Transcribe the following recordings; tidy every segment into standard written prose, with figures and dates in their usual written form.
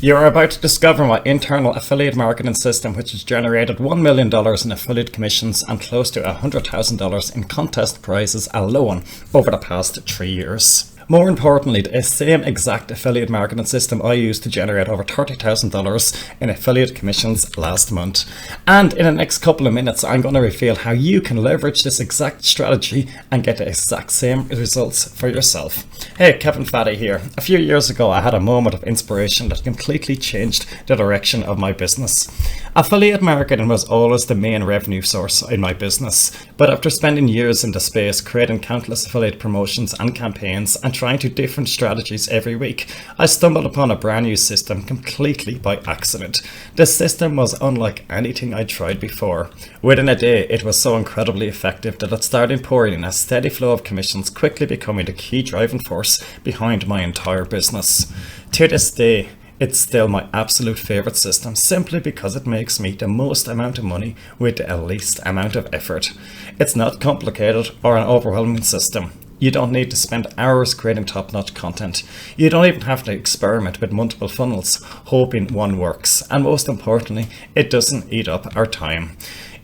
You're about to discover my internal affiliate marketing system, which has generated $1 million in affiliate commissions and close to $100,000 in contest prizes alone over the past 3 years. More importantly, the same exact affiliate marketing system I used to generate over $30,000 in affiliate commissions last month. And in the next couple of minutes, I'm going to reveal how you can leverage this exact strategy and get the exact same results for yourself. Hey, Kevin Fatty here. A few years ago, I had a moment of inspiration that completely changed the direction of my business. Affiliate marketing was always the main revenue source in my business, but after spending years in the space creating countless affiliate promotions and campaigns and trying to different strategies every week, I stumbled upon a brand new system completely by accident. This system was unlike anything I'd tried before. Within a day, it was so incredibly effective that it started pouring in a steady flow of commissions, quickly becoming the key driving force behind my entire business. To this day, it's still my absolute favorite system, simply because it makes me the most amount of money with the least amount of effort. It's not complicated or an overwhelming system. You don't need to spend hours creating top-notch content. You don't even have to experiment with multiple funnels, hoping one works. And most importantly, it doesn't eat up our time.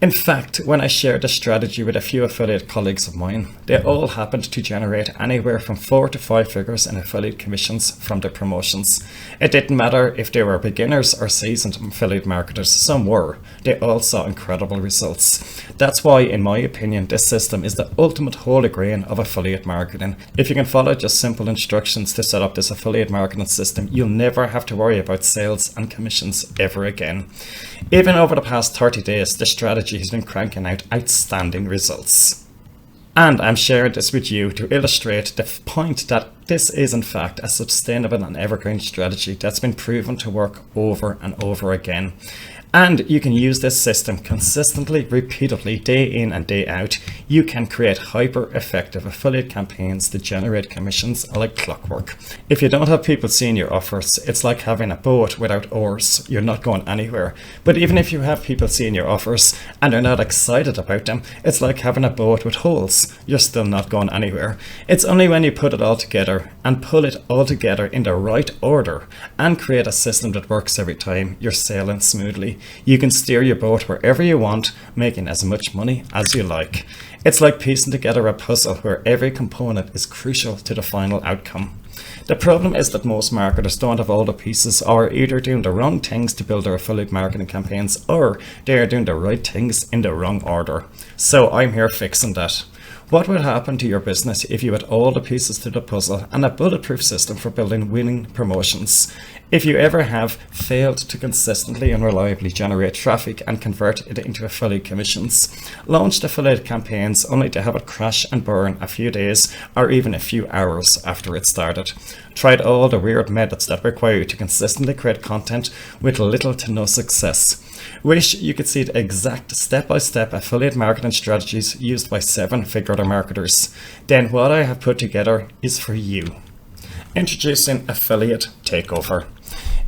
In fact, when I shared this strategy with a few affiliate colleagues of mine, they all happened to generate anywhere from 4 to 5 figures in affiliate commissions from their promotions. It didn't matter if they were beginners or seasoned affiliate marketers, some were. They all saw incredible results. That's why, in my opinion, this system is the ultimate holy grail of affiliate marketing. If you can follow just simple instructions to set up this affiliate marketing system, you'll never have to worry about sales and commissions ever again. Even over the past 30 days, this strategy has been cranking out outstanding results. And I'm sharing this with you to illustrate the point that this is in fact a sustainable and evergreen strategy that's been proven to work over and over again. And you can use this system consistently, repeatedly, day in and day out. You can create hyper-effective affiliate campaigns to generate commissions like clockwork. If you don't have people seeing your offers, it's like having a boat without oars. You're not going anywhere. But even if you have people seeing your offers and they're not excited about them, it's like having a boat with holes. You're still not going anywhere. It's only when you put it all together and pull it all together in the right order and create a system that works every time, you're sailing smoothly. You can steer your boat wherever you want, making as much money as you like. It's like piecing together a puzzle where every component is crucial to the final outcome. The problem is that most marketers don't have all the pieces, or are either doing the wrong things to build their affiliate marketing campaigns, or they are doing the right things in the wrong order. So I'm here fixing that. What would happen to your business if you had all the pieces to the puzzle and a bulletproof system for building winning promotions? If you ever have failed to consistently and reliably generate traffic and convert it into affiliate commissions, launched affiliate campaigns only to have it crash and burn a few days or even a few hours after it started, tried all the weird methods that require you to consistently create content with little to no success, wish you could see the exact step-by-step affiliate marketing strategies used by 7-figure marketers, then what I have put together is for you. Introducing Affiliate Takeover.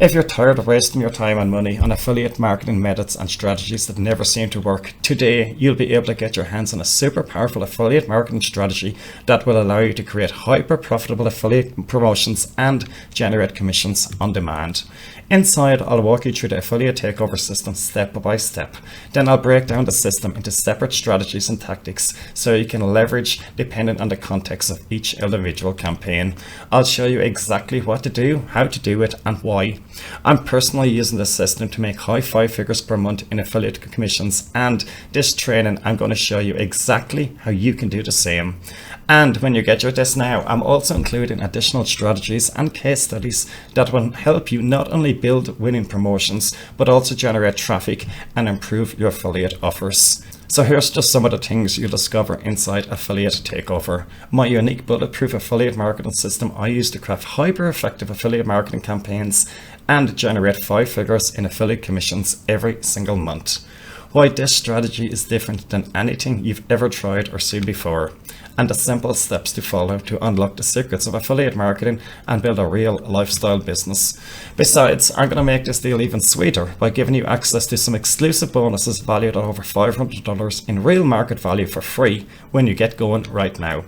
If you're tired of wasting your time and money on affiliate marketing methods and strategies that never seem to work, today you'll be able to get your hands on a super powerful affiliate marketing strategy that will allow you to create hyper profitable affiliate promotions and generate commissions on demand. Inside, I'll walk you through the affiliate takeover system step by step. Then I'll break down the system into separate strategies and tactics so you can leverage depending on the context of each individual campaign. I'll show you exactly what to do, how to do it, and why. I'm personally using this system to make high 5 figures per month in affiliate commissions, and this training I'm going to show you exactly how you can do the same. And when you get your this now, I'm also including additional strategies and case studies that will help you not only build winning promotions, but also generate traffic and improve your affiliate offers. So here's just some of the things you'll discover inside Affiliate Takeover, my unique bulletproof affiliate marketing system I use to craft hyper-effective affiliate marketing campaigns and generate 5 figures in affiliate commissions every single month. Why this strategy is different than anything you've ever tried or seen before, and the simple steps to follow to unlock the secrets of affiliate marketing and build a real lifestyle business. Besides, I'm going to make this deal even sweeter by giving you access to some exclusive bonuses valued at over $500 in real market value for free when you get going right now.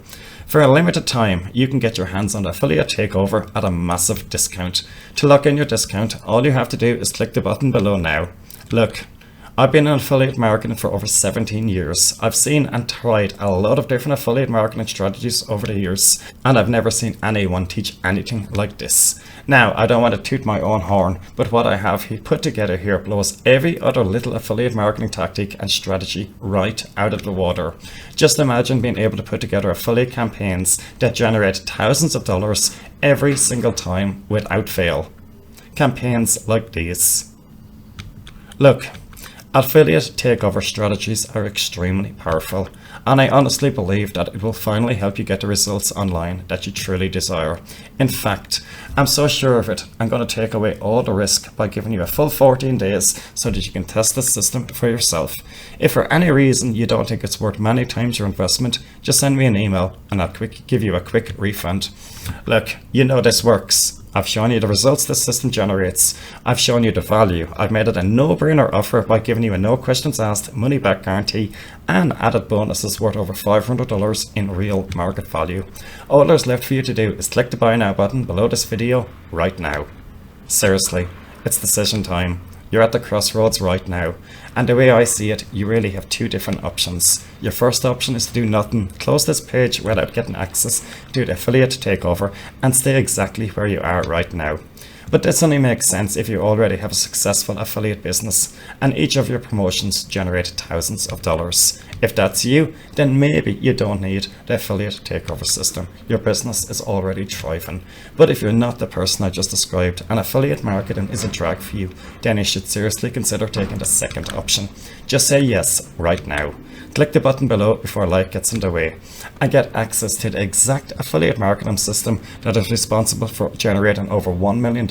For a limited time, you can get your hands on the Affiliate Takeover at a massive discount. To lock in your discount, all you have to do is click the button below now. Look, I've been in affiliate marketing for over 17 years. I've seen and tried a lot of different affiliate marketing strategies over the years, and I've never seen anyone teach anything like this. Now, I don't want to toot my own horn, but what I have put together here blows every other little affiliate marketing tactic and strategy right out of the water. Just imagine being able to put together affiliate campaigns that generate thousands of dollars every single time without fail. Campaigns like these. Look, affiliate takeover strategies are extremely powerful, and I honestly believe that it will finally help you get the results online that you truly desire. In fact, I'm so sure of it, I'm going to take away all the risk by giving you a full 14 days so that you can test the system for yourself. If for any reason you don't think it's worth many times your investment, just send me an email and I'll give you a quick refund. Look, you know this works. I've shown you the results this system generates. I've shown you the value. I've made it a no-brainer offer by giving you a no questions asked money-back guarantee and added bonuses worth over $500 in real market value. All there's left for you to do is click the buy now button below this video right now. Seriously, it's decision time. You're at the crossroads right now, and the way I see it, you really have two different options. Your first option is to do nothing, close this page without getting access to the affiliate takeover, and stay exactly where you are right now. But this only makes sense if you already have a successful affiliate business and each of your promotions generate thousands of dollars. If that's you, then maybe you don't need the affiliate takeover system. Your business is already thriving. But if you're not the person I just described and affiliate marketing is a drag for you, then you should seriously consider taking the second option. Just say yes right now. Click the button below before life gets in the way and get access to the exact affiliate marketing system that is responsible for generating over $1 million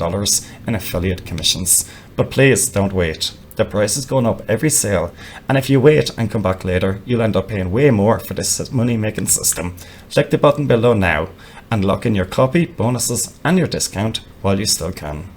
in affiliate commissions. But please don't wait. The price is going up every sale, and if you wait and come back later, you'll end up paying way more for this money-making system. Click the button below now and lock in your copy, bonuses and your discount while you still can.